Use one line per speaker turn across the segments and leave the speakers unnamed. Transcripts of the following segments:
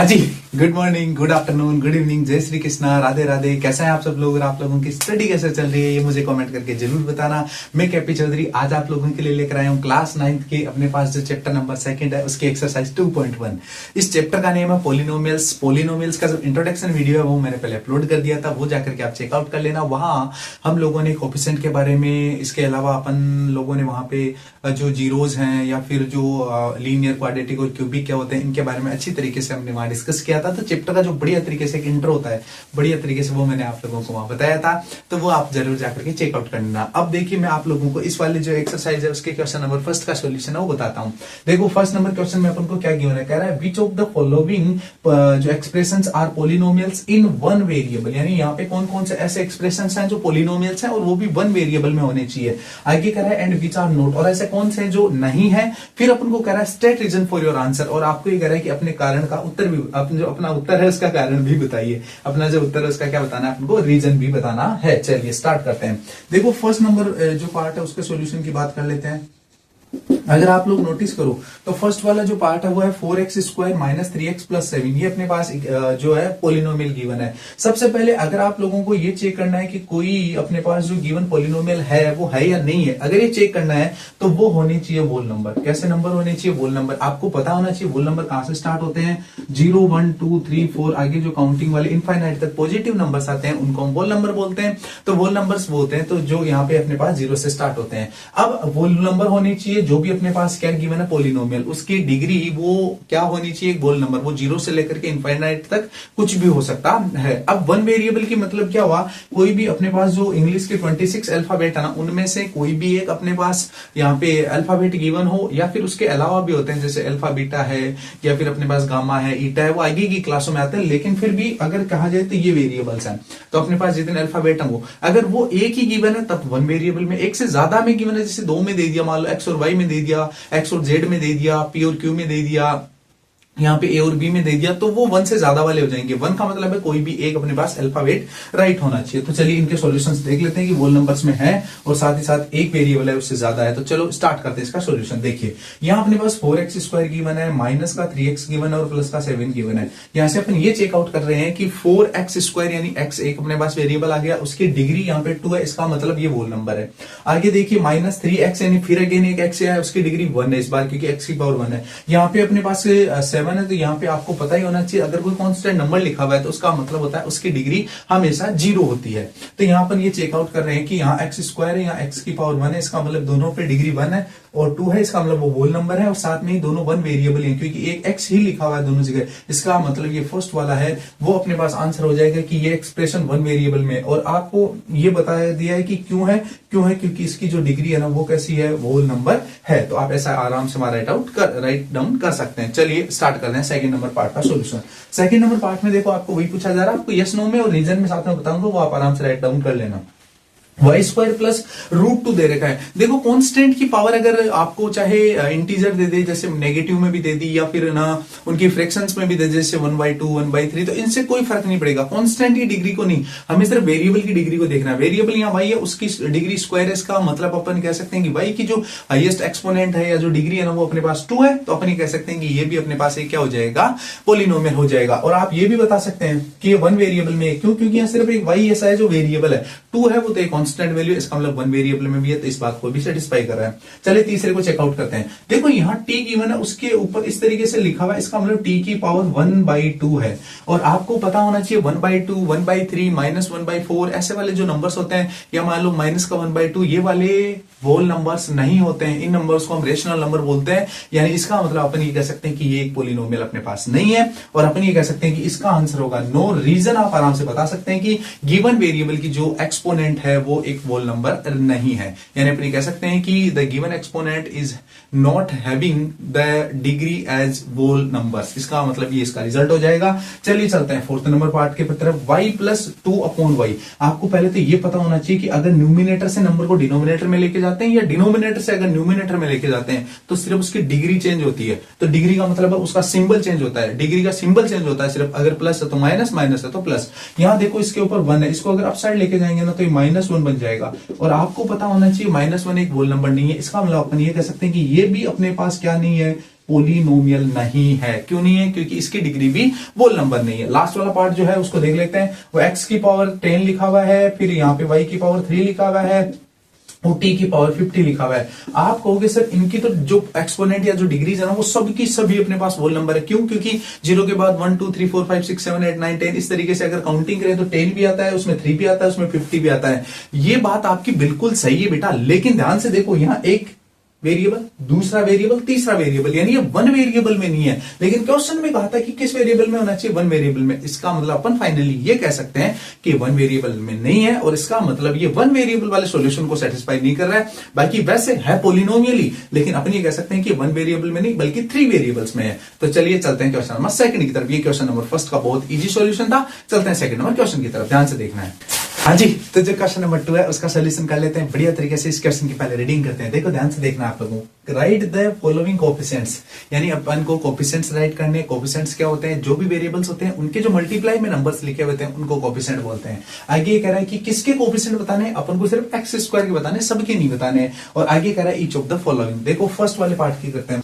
हाँ जी, good morning, good afternoon, good evening, जय श्री कृष्णा, राधे राधे। कैसे हैं आप सब लोग और आप लोगों की स्टडी कैसे चल रही है ये मुझे कमेंट करके जरूर बताना। मैं केपी चौधरी आज आप लोगों के लिए लेकर आया हूँ क्लास 9th के अपने पास जो चैप्टर नंबर 2 है उसकी एक्सरसाइज 2.1। इस चैप्टर का नेम है पोलिनोमियल्स। पोलिनोमियल्स का जो इंट्रोडक्शन वीडियो है वो मैंने पहले अपलोड कर दिया था, वो जाकर के आप चेकआउट कर लेना। वहां हम लोगों ने कोफिशिएंट के बारे में, इसके अलावा अपन लोगों ने वहां पे जो जीरोज हैं या फिर जो लीनियर, क्वाड्रेटिक और क्यूबिक क्या होते हैं इनके बारे में अच्छी तरीके से हमने वहां डिस्कस किया था। तो चैप्टर का जो बढ़िया तरीके से एक इंट्रो होता है, बढ़िया तरीके से वो मैंने आप लोगों को वहां बताया था, तो वो आप जरूर जाकर के चेकआउट करना। अब देखिए मैं आप लोगों को इस वाले जो एक्सरसाइज है उसके क्वेश्चन नंबर फर्स्ट का सोल्यूशन है वो बताता हूं। देखो फर्स्ट नंबर क्वेश्चन में अपन को क्या गिवन है, कह रहा है विच ऑफ द फॉलोइंग जो expressions are polynomials in one variable, यानी यहाँ पे कौन कौन से ऐसे एक्सप्रेशंस हैं जो पोलिनोमियल्स हैं और वो भी वन वेरिएबल में होने चाहिए। आगे कह रहा है एंड विच आर नॉट, और ऐसे कौन से जो नहीं है। फिर अपन को कह रहा है state reason for your answer, और आपको ये कह रहा है कि अपने कारण का उत्तर भी, जो अपना उत्तर है उसका कारण भी बताइए। अपना जो उत्तर है उसका क्या बताना है, आपको रीजन भी बताना है। चलिए स्टार्ट करते हैं। देखो फर्स्ट नंबर जो पार्ट है उसके सॉल्यूशन की बात कर लेते हैं। अगर आप लोग नोटिस करो तो फर्स्ट वाला जो पार्ट है वो है 4x square minus 3x plus 7। ये अपने पास जो है पोलिनोमियल गिवन है। सबसे पहले अगर आप लोगों को ये चेक करना है कि कोई अपने पास जो गिवन पोलिनोमियल है वो है या नहीं है, अगर ये चेक करना है तो वो होने चाहिए होल नंबर। कैसे नंबर होने चाहिए? Whole number. आपको पता होना चाहिए होल नंबर कहां से स्टार्ट होते हैं। 0 1 2 3 4 आगे जो काउंटिंग वाले इनफाइनाइट तक पॉजिटिव नंबर्स आते हैं उनको हम होल नंबर बोलते हैं। तो होल नंबर्स वो होते हैं तो जो यहाँ पे अपने पास 0 से स्टार्ट होते हैं। अब होल नंबर होनी चाहिए जो भी अपने पास क्या गिवन है पोलिनोमियल, उसकी डिग्री वो क्या होनी चाहिए? एक होल नंबर। वो 0 से लेकर के इनफाइनाइट तक कुछ भी हो सकता है। अब वन वेरिएबल की मतलब क्या हुआ, कोई भी अपने पास जो इंग्लिश के 26 अल्फाबेट है ना उनमें से कोई भी एक अपने पास यहाँ पे अल्फाबेट गिवन हो, या फिर उसके अलावा भी होते हैं जैसे अल्फा बीटा है या फिर अपने पास गामा है, ईटा है, वो आगे की क्लासों में आते हैं। लेकिन फिर भी अगर कहा जाए तो ये वेरिएबल्स हैं, तो अपने पास जितने अल्फाबेट है वो अगर वो एक ही गिवन है तब वन वेरिएबल में। एक से ज्यादा में गिवन है, जैसे 2 में दे दिया, मान लो एक्स और वाई में दे दिया, एक्स और जेड में दे दिया, पी और क्यू में दे दिया, यहाँ पे ए और बी में दे दिया, तो वो 1 से ज्यादा वाले हो जाएंगे। 1 का मतलब है कोई भी एक अपने पास अल्फाबेट राइट होना चाहिए। तो चलिए इनके सॉल्यूशंस देख लेते हैं कि होल नंबर्स में है और साथ ही साथ एक वेरिएबल है उससे ज्यादा है। तो चलो स्टार्ट करते हैं इसका सॉल्यूशन। देखिए यहाँ अपने पास 4x स्क्वायर गिवन है, माइनस का 3x गिवन है और प्लस का 7 गिवन है। यहाँ से अपन ये चेकआउट कर रहे हैं कि 4x स्क्वायर यानी x एक अपने पास वेरिएबल आ गया, उसकी डिग्री यहाँ पे 2 है, इसका मतलब ये होल नंबर है। आगे देखिए माइनस 3x यानी फिर अगेन एक x है, उसकी डिग्री 1 है इस बार, क्योंकि x की पावर 1 है। यहाँ पे अपने पास 7 है, तो यहाँ पे आपको पता ही होना चाहिए अगर कोई कांस्टेंट नंबर लिखा हुआ है तो उसका मतलब होता है उसकी डिग्री हमेशा 0 होती है। तो यहाँ पर ये चेकआउट कर रहे हैं कि यहाँ एक्स स्क्वायर है, यहाँ एक्स की पावर 1 है, इसका मतलब दोनों पे डिग्री 1 है और 2 है, इसका मतलब वो होल नंबर है और साथ में ही दोनों वन वेरिएबल है क्योंकि एक एक्स ही लिखा हुआ है दोनों जगह। इसका मतलब ये फर्स्ट वाला है वो अपने पास आंसर हो जाएगा कि ये एक्सप्रेशन वन वेरिएबल में। और आपको ये बताया दिया है कि क्यों है क्योंकि इसकी जो डिग्री है ना वो कैसी है, होल नंबर है। तो आप ऐसा आराम से राइट डाउन कर सकते हैं। चलिए स्टार्ट करते हैं सेकंड नंबर पार्ट का सॉल्यूशन। सेकंड नंबर पार्ट में देखो आपको वही पूछा जा रहा है, आपको यस नो में और रीजन में साथ में बताऊंगा, वो आप आराम से राइट डाउन कर लेना। वाई स्क्वायर प्लस √2 दे रखा है। देखो कांस्टेंट की पावर अगर आपको चाहे इंटीजर दे दे, जैसे नेगेटिव में भी दे दी या फिर ना उनकी फ्रैक्शंस में भी दे, जैसे 1/2 1/3, तो इनसे कोई फर्क नहीं पड़ेगा। कांस्टेंट की डिग्री को नहीं, हमें सिर्फ वेरिएबल की डिग्री को देखना है। वेरिएबल यहाँ वाई है, उसकी डिग्री स्क्वायर है, इसका मतलब अपन कह सकते हैं कि वाई की जो हाईएस्ट एक्सपोनेंट है या जो डिग्री है ना वो अपने पास 2 है, तो अपन ये कह सकते हैं कि ये भी अपने पास एक क्या हो जाएगा, पोलिनोमियल हो जाएगा। और आप ये भी बता सकते हैं कि वन वेरिएबल में, क्योंकि यहाँ सिर्फ एक वाई ऐसा है जो वेरिएबल है, 2 है वो तो एक कांस्टेंट वैल्यू, इसका मतलब वन वेरिएबल में भी है, तो इस बात को भी सेटिस्फाई कर रहा है। चलिए तीसरे को चेकआउट करते हैं। देखो यहाँ t गिवन है, उसके ऊपर इस तरीके से लिखा हुआ है, इसका मतलब t की पावर 1/2 है। और आपको पता होना चाहिए 1/2 1/3 -1/4 ऐसे वाले जो नंबर्स होते हैं, या मान लो माइनस का 1/2, ये वाले होल नंबर्स नहीं होते हैं। इन नंबर्स को हम रेशनल नंबर बोलते हैं। यानी इसका मतलब अपन ये कह सकते हैं कि ये एक पोलिनोमियल अपने पास नहीं है, और अपन ये कह सकते हैं कि इसका आंसर होगा नो। रीजन आप आराम से बता सकते हैं कि गिवन वेरिएबल की जो एक्सपोनेंट है वो एक होल नंबर नहीं है। यानी अपन ये कह सकते हैं कि the given exponent is not having the degree as whole numbers. इसका मतलब ये इसका रिजल्ट हो जाएगा। चलिए चलते हैं फोर्थ नंबर पार्ट के तरफ। y plus 2/y। आपको पहले तो ये पता होना चाहिए कि अगर न्यूमिनेटर से नंबर को डिनोमिनेटर में लेके जाते हैं या डिनोमिनेटर से अगर न्यूमिनेटर में लेके जाते हैं तो सिर्फ उसकी डिग्री चेंज होती है। तो डिग्री का मतलब है उसका सिंबल चेंज होता है, डिग्री का सिंबल चेंज होता है। सिर्फ अगर प्लस है तो माइनस, माइनस है तो प्लस। यहां देखो इसके ऊपर 1 है, इसको अगर अप साइड लेके जाएंगे ना तो ये -1 बन जाएगा। और आपको पता होना चाहिए -1 एक होल नंबर नहीं है। इसका मतलब अपन ये कह सकते हैं कि ये भी अपने पास क्या नहीं है, पोलिनोमियल नहीं है। क्यों नहीं है? क्योंकि इसकी डिग्री भी होल नंबर नहीं है। लास्ट वाला पार्ट जो है उसको देख लेते हैं। वो x की पावर 10 लिखा हुआ है, फिर यहाँ पे y की पावर 3 लिखा हुआ है और t की पावर 50 लिखा हुआ है। आप कहोगे सर इनकी तो जो एक्सपोनेंट या जो डिग्रीज है ना वो सब की सभी अपने पास होल नंबर है। क्यों? क्योंकि 0 के बाद 1 2 3 4 5 6 7 8 9 10 इस तरीके से अगर काउंटिंग करें तो 10 भी आता है, उसमें 3 भी आता है, उसमें 50 भी आता है। ये बात आपकी बिल्कुल सही है बेटा, लेकिन ध्यान से देखो यहाँ एक वेरिएबल, दूसरा वेरिएबल, तीसरा वेरिएबल, यानी ये वन वेरिएबल में नहीं है। लेकिन क्वेश्चन में कहा था कि किस वेरिएबल में होना चाहिए? वन वेरिएबल में। इसका मतलब अपन फाइनली ये कह सकते हैं कि वन वेरिएबल में नहीं है, और इसका मतलब ये वन वेरिएबल वाले सॉल्यूशन को सेटिस्फाई नहीं कर रहा है। बाकी वैसे है पोलिनोमियली, लेकिन अपन ये कह सकते हैं कि वन वेरिएबल में नहीं बल्कि 3 वेरिएबल्स में है। तो चलिए चलते हैं क्वेश्चन नंबर सेकंड की तरफ। ये क्वेश्चन नंबर फर्स्ट का बहुत इजी सॉल्यूशन था। चलते हैं सेकंड नंबर क्वेश्चन की तरफ, ध्यान से देखना है। हाँ जी, तो जो क्वेश्चन नंबर 2 है उसका सोल्यूशन कर लेते हैं बढ़िया तरीके से। इस क्वेश्चन की पहले रीडिंग करते हैं। देखो ध्यान से देखना आप लोगों को। राइट द फॉलोइंग कोफिशिएंट्स, यानी अपन को कोफिशिएंट्स राइट करने। कोफिशिएंट्स क्या होते हैं? जो भी वेरिएबल्स होते हैं उनके जो मल्टीप्लाई में नंबर्स लिखे होते हैं उनको कोफिशिएंट बोलते हैं। आगे ये कह रहा है कि किसके कोफिशिएंट बताने हैं? अपन को सिर्फ एक्स स्क्वायर के बताने, सबके नहीं बताने। और आगे कह रहा है ईच ऑफ द फॉलोइंग। देखो फर्स्ट वाले पार्ट की करते हैं।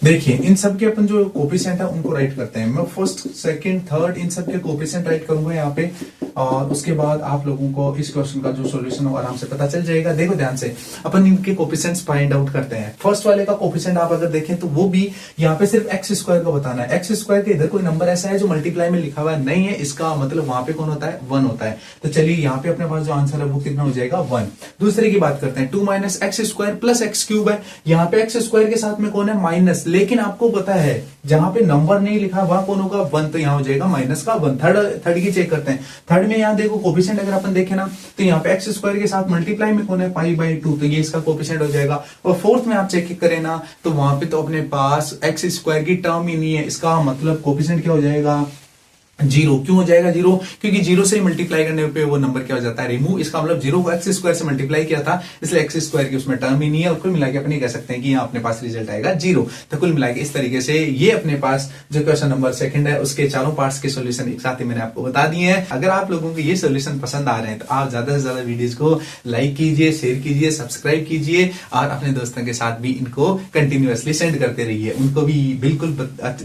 देखिए इन सब के अपन जो कोफिशिएंट है उनको राइट करते हैं। मैं फर्स्ट सेकंड थर्ड इन सब के कोफिशिएंट राइट करूंगा यहाँ पे, और उसके बाद आप लोगों को इस क्वेश्चन का जो सॉल्यूशन हो आराम से पता चल जाएगा। देखो ध्यान से, अपन इनके कोफिशिएंट्स फाइंड आउट करते हैं। फर्स्ट वाले का कोफिशिएंट आप अगर देखें तो वो भी यहाँ पे सिर्फ एक्स स्क्वायर का बताना है। एक्स स्क्वायर के इधर कोई नंबर ऐसा है जो मल्टीप्लाई में लिखा हुआ नहीं है, इसका मतलब वहां पे कौन होता है? 1 होता है। तो चलिए यहाँ पे अपने पास जो आंसर है वो कितना हो जाएगा? 1। दूसरे की बात करते हैं। 2 minus x square plus x cube है। यहाँ पे एक्स स्क्वायर के साथ में कौन है? माइनस। लेकिन आपको पता है जहां पे नंबर नहीं लिखा वहां कौन होगा? 1। तो यहाँ हो जाएगा माइनस का 1। थर्ड की चेक करते हैं। थर्ड में यहाँ देखो कोफिशिएंट अगर अपन देखें ना तो यहाँ पे एक्स स्क्वायर के साथ मल्टीप्लाई में कौन है? π/2। तो ये इसका कोफिशिएंट हो जाएगा। और फोर्थ में आप चेक करें ना तो वहां पे तो अपने पास एक्स स्क्वायर की टर्म ही नहीं है। इसका मतलब कोफिशिएंट क्या हो जाएगा? 0। क्यों हो जाएगा 0? क्योंकि 0 से मल्टीप्लाई करने पे वो नंबर क्या हो जाता है? रिमूव। इसका मतलब 0 को एक्स स्क्वायर से मल्टीप्लाई किया था, इसलिए एक्स स्क्वायर की उसमें टर्म ही नहीं है। और कुल मिला के अपने कह सकते हैं कि यहाँ अपने पास रिजल्ट आएगा 0। तो कुल मिला के इस तरीके से ये अपने पास जो क्वेश्चन नंबर सेकंड है उसके चारों पार्ट्स के सोल्यूशन एक साथ ही मैंने आपको बता दिए हैं। अगर आप लोगों को ये सोल्यूशन पसंद आ रहे हैं तो आप ज्यादा से ज्यादा वीडियोज को लाइक कीजिए, शेयर कीजिए, सब्सक्राइब कीजिए और अपने दोस्तों के साथ भी इनको कंटिन्यूअसली सेंड करते रहिए। उनको भी बिल्कुल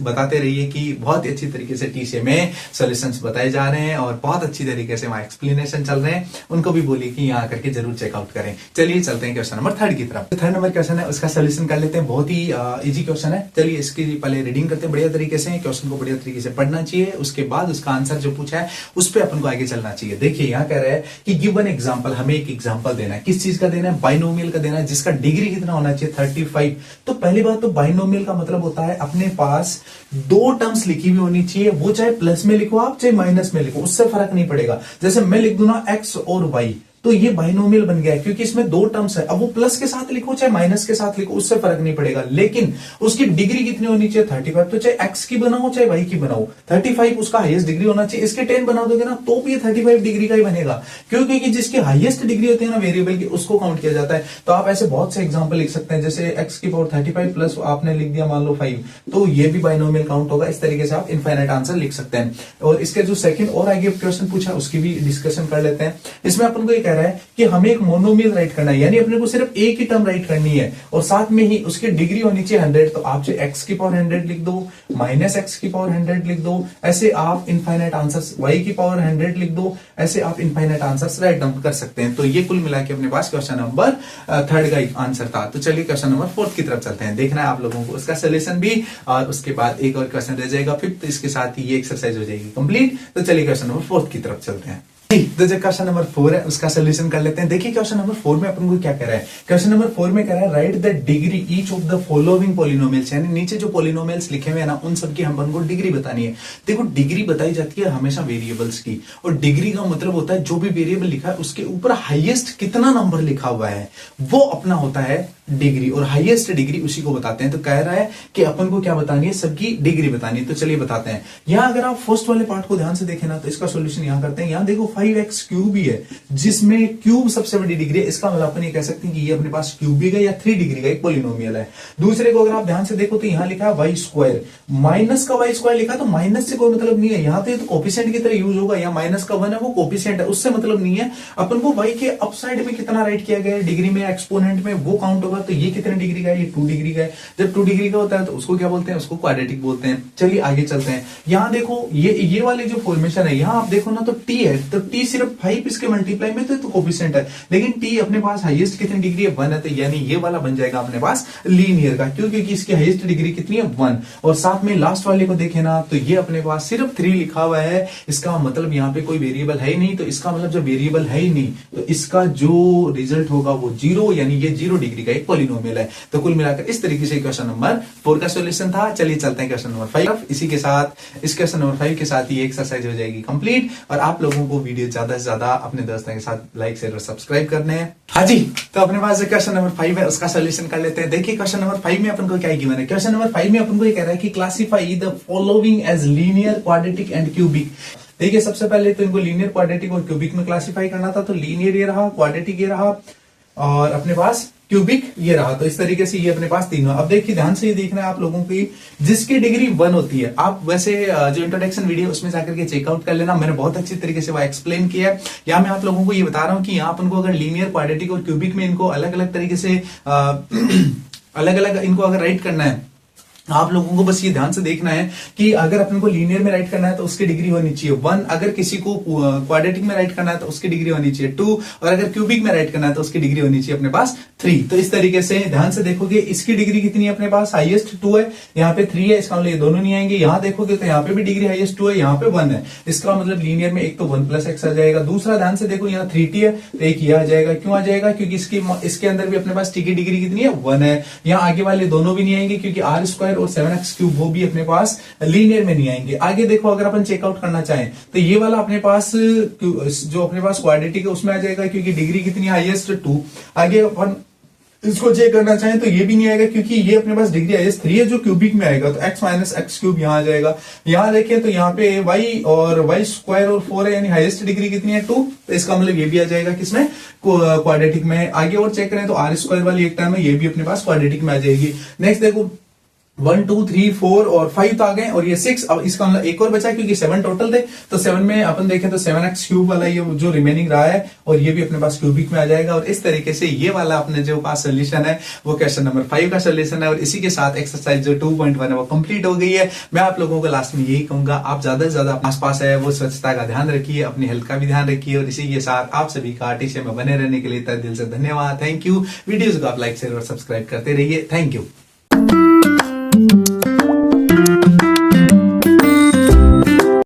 बताते रहिए कि बहुत ही अच्छी तरीके से टीसीए में सोल्यूशन बताए जा रहे हैं और बहुत अच्छी तरीके से वहां एक्सप्लेनेशन चल रहे हैं। उनको भी बोलिए कि यहाँ करके जरूर चेकआउट करें। चलिए चलते हैं क्वेश्चन नंबर थर्ड की तरफ। थर्ड नंबर क्वेश्चन है उसका सोल्यूशन कर लेते हैं। बहुत ही इजी क्वेश्चन है। चलिए इसकी पहले रीडिंग करते हैं बढ़िया तरीके से। क्वेश्चन को बढ़िया तरीके से पढ़ना चाहिए, उसके बाद उसका आंसर जो पूछा है उस पर अपन को आगे चलना चाहिए। देखिए यहाँ कह रहा है कि गिव एन एग्जाम्पल, हमें एक एग्जाम्पल देना है। किस चीज का देना है? बाइनोमियल का देना है, जिसका डिग्री कितना होना चाहिए? 35। तो पहली बात तो बाइनोमियल का मतलब होता है अपने पास 2 टर्म्स लिखी हुई होनी चाहिए, वो चाहे प्लस में लिखो आप चाहे माइनस में लिखो, उससे फर्क नहीं पड़ेगा। जैसे मैं लिख दूं ना x और y तो ये बाइनोमियल बन गया है क्योंकि इसमें 2 टर्म्स है। अब वो प्लस के साथ लिखो चाहे माइनस के साथ लिखो उससे फर्क नहीं पड़ेगा, लेकिन उसकी डिग्री कितनी होनी चाहिए? 35। तो चाहे x की बनाओ चाहे y की बनाओ, 35 उसका हाईएस्ट डिग्री होना चाहिए। इसके 10 बना दोगे ना तो भी ये 35 डिग्री का ही बनेगा, क्योंकि जिसकी हाईएस्ट डिग्री होती है ना वेरिएबल की उसको काउंट किया जाता है। तो आप ऐसे बहुत से एग्जाम्पल लिख सकते हैं, जैसे x की पावर 35 प्लस आपने लिख दिया मान लो 5, तो ये भी बाइनोमियल काउंट होगा। इस तरीके से आप इनफाइनाइट आंसर लिख सकते हैं। और इसके जो सेकंड और आगे क्वेश्चन पूछा उसकी भी डिस्कशन कर लेते हैं। इसमें अपन को ये कह रहा है कि हमें एक मोनोमियल राइट करना है, यानी अपने को सिर्फ एक ही टर्म राइट करनी है और साथ में ही उसकी डिग्री होनी चाहिए 100। तो आप चाहे x की पावर 100 लिख दो, माइनस एक्स की पावर 100 लिख दो, ऐसे आप इनफाइनाइट आंसर्स, y की पावर 100 लिख दो, ऐसे आप इनफाइनाइट आंसर्स राइट डाउन कर सकते हैं। तो ये कुल मिला के अपने पास क्वेश्चन नंबर थर्ड का आंसर था। तो चलिए क्वेश्चन नंबर फोर्थ की तरफ चलते हैं। देखना है आप लोगों को उसका सोल्यूशन भी, और उसके बाद एक और क्वेश्चन रह जाएगा फिफ्थ, इसके साथ ही ये एक्सरसाइज हो जाएगी कंप्लीट। तो चलिए क्वेश्चन नंबर फोर्थ की तरफ चलते हैं। तो जो क्वेश्चन नंबर 4 है उसका सोल्यूशन कर लेते हैं। देखिए क्वेश्चन नंबर 4 में अपन को क्या कह रहा है? क्वेश्चन नंबर 4 में कह रहा है right the degree each of the following polynomials, यानी नीचे जो पॉलिनोमियल्स लिखे हुए हैं ना उन सब की हम को डिग्री बतानी है। देखो डिग्री बताई जाती है हमेशा वेरिएबल्स की, और डिग्री का मतलब होता है जो भी वेरिएबल लिखा है उसके ऊपर हाईएस्ट कितना नंबर लिखा हुआ है वो अपना होता है डिग्री, और हाईएस्ट डिग्री उसी को बताते हैं। तो कह रहा है कि अपन को क्या बतानी है? सबकी डिग्री बतानी है। तो चलिए बताते हैं। यहां अगर आप फर्स्ट वाले पार्ट को ध्यान से देखें ना तो इसका सोल्यूशन यहां करते हैं। यहां देखो 5x क्यूब ही है, जिसमें क्यूब सबसे बड़ी डिग्री है। इसका मतलब अपन ये कह सकते हैं कि ये अपने पास क्यूबिक है या 3 डिग्री का एक पॉलिनोमियल है। दूसरे को अगर आप ध्यान से देखो तो यहां लिखा है वाई स्क्वायर, माइनस का वाई स्क्वायर लिखा, तो माइनस से कोई मतलब नहीं है, यहां तो कोफिशिएंट की तरह यूज होगा। यहाँ माइनस का 1 है, वो कोफिशिएंट है, उससे मतलब नहीं है। अपन को वाई के अप साइड में कितना राइट किया गया है डिग्री में, एक्सपोनेंट में, वो काउंट होगा। तो ये कितने डिग्री का है, ये 2 डिग्री का है। जब 2 डिग्री का होता है तो उसको क्या बोलते हैं, उसको क्वाड्रेटिक बोलते हैं। चलिए आगे चलते हैं। यहां देखो ये वाली जो फॉर्मेशन है, यहां आप देखो ना तो टी है, तो टी सिर्फ 5 इसके मल्टीप्लाई में तो कोफिशिएंट है, लेकिन टी अपने पास हाईएस्ट कितनी डिग्री है, 1 है। तो यानी ये वाला बन जाएगा अपने पास लीनियर का, क्यों, क्योंकि इसकी हाईएस्ट डिग्री कितनी है, 1। और साथ में लास्ट वाले को देखे ना तो ये अपने पास सिर्फ 3 लिखा हुआ है। इसका मतलब यहाँ पे कोई वेरिएबल है ही नहीं, तो इसका मतलब जब वेरिएबल है ही नहीं तो इसका जो रिजल्ट होगा वो 0, यानी ये 0 डिग्री का एक पॉलिनोमियल है। तो कुल मिलाकर इस तरीके से क्वेश्चन नंबर 4 का सॉल्यूशन था। चलिए चलते हैं क्वेश्चन नंबर 5। इसी के साथ इस क्वेश्चन नंबर 5 के साथ ये एक्सरसाइज हो जाएगी कंप्लीट। और आप लोगों को वीडियो ज्यादा से ज्यादा अपने दोस्तों के साथ लाइक शेयर और सब्सक्राइब करने हैं। हाँ जी, तो अपने पास जो क्वेश्चन नंबर 5 है उसका सॉल्यूशन कर लेते हैं। देखिए क्वेश्चन नंबर 5 में अपन को क्या गिवन है। क्वेश्चन नंबर 5 में अपन को ये कह रहा है कि classify the following as linear, quadratic and cubic. देखिए सबसे पहले तो इनको लीनियर, क्वाड्रेटिक और क्यूबिक में क्लासिफाई करना था। तो लीनियर ये रहा, क्वाड्रेटिक ये रहा और अपने पास क्यूबिक ये रहा। तो इस तरीके से ये अपने पास तीनों। अब देखिए ध्यान से ये देखना है आप लोगों की, जिसकी डिग्री 1 होती है, आप वैसे जो इंट्रोडक्शन वीडियो उसमें जाकर के चेकआउट कर लेना, मैंने बहुत अच्छी तरीके से वो एक्सप्लेन किया है। यहाँ मैं आप लोगों को ये बता रहा हूं कि यहाँ अपन को अगर लीनियर, क्वाड्रेटिक और क्यूबिक में इनको अलग अलग तरीके से अलग अलग इनको अगर राइट करना है, आप लोगों को बस ये ध्यान से देखना है कि अगर अपन को लीनियर में राइट करना है तो उसकी डिग्री होनी चाहिए 1, अगर किसी को क्वाड्रेटिक में राइट करना है तो उसकी डिग्री होनी चाहिए 2, और अगर क्यूबिक में राइट करना है तो उसकी डिग्री होनी चाहिए अपने पास 3। तो इस तरीके से ध्यान से देखोगे, इसकी डिग्री कितनी है अपने पास, हाईएस्ट 2 है, यहाँ पे 3 है, इसका मतलब ये दोनों नहीं आएंगे। यहाँ देखोगे तो यहाँ पे भी डिग्री हाईएस्ट 2 है, यहाँ पे 1 है, इसका मतलब लीनियर में एक तो 1 + x आ जाएगा। दूसरा ध्यान से देखो, यहाँ 3t है तो एक ये आ जाएगा। क्यों आ जाएगा, क्योंकि इसके अंदर भी अपने पास t की डिग्री कितनी है, 1 है। यहाँ आगे वाले दोनों भी नहीं आएंगे क्योंकि r² और 7x क्यूब वो भी अपने पास लीनियर में नहीं आएंगे। आगे देखो, अगर अपन चेकआउट करना चाहें तो ये वाला अपने पास जो अपने पास क्वाड्रेटिक है उसमें आ जाएगा क्योंकि डिग्री कितनी हाईएस्ट 2। आगे अपन इसको चेक करना चाहें तो ये भी नहीं आएगा क्योंकि ये अपने पास डिग्री हाईएस्ट 3 है, जो क्यूबिक में आएगा। तो x - x क्यूब यहाँ आ जाएगा। यहाँ देखें तो यहाँ पे y और y² और 4 है, यानी हाईएस्ट डिग्री कितनी है, 2। तो इसका मतलब ये भी आ जाएगा किसमें, क्वाड्रेटिक में। आगे और चेक करें तो r² वाली एक टर्म है, ये भी अपने पास क्वाड्रेटिक में आ जाएगी। नेक्स्ट देखो 1 2 3 4 और 5 तो आ गए, और ये 6। अब इसका मतलब एक और बचा क्योंकि 7 टोटल थे, तो 7 में अपन देखें तो 7x क्यूब वाला ये जो रिमेनिंग रहा है, और ये भी अपने पास क्यूबिक में आ जाएगा। और इस तरीके से ये वाला अपने जो पास सोल्यूशन है वो क्वेश्चन नंबर 5 का सोल्यूशन है। और इसी के साथ एक्सरसाइज जो 2.1 है वो कंप्लीट हो गई है। मैं आप लोगों को लास्ट में यही कहूंगा, आप ज्यादा से ज्यादा आसपास है वो स्वच्छता का ध्यान रखिए, अपनी हेल्थ का भी ध्यान रखिए। और इसी के साथ आप सभी का आर्टिस्ट में बने रहने के लिए तहे दिल से धन्यवाद, थैंक यू। वीडियोज को आप लाइक शेयर और सब्सक्राइब करते रहिए, थैंक यू।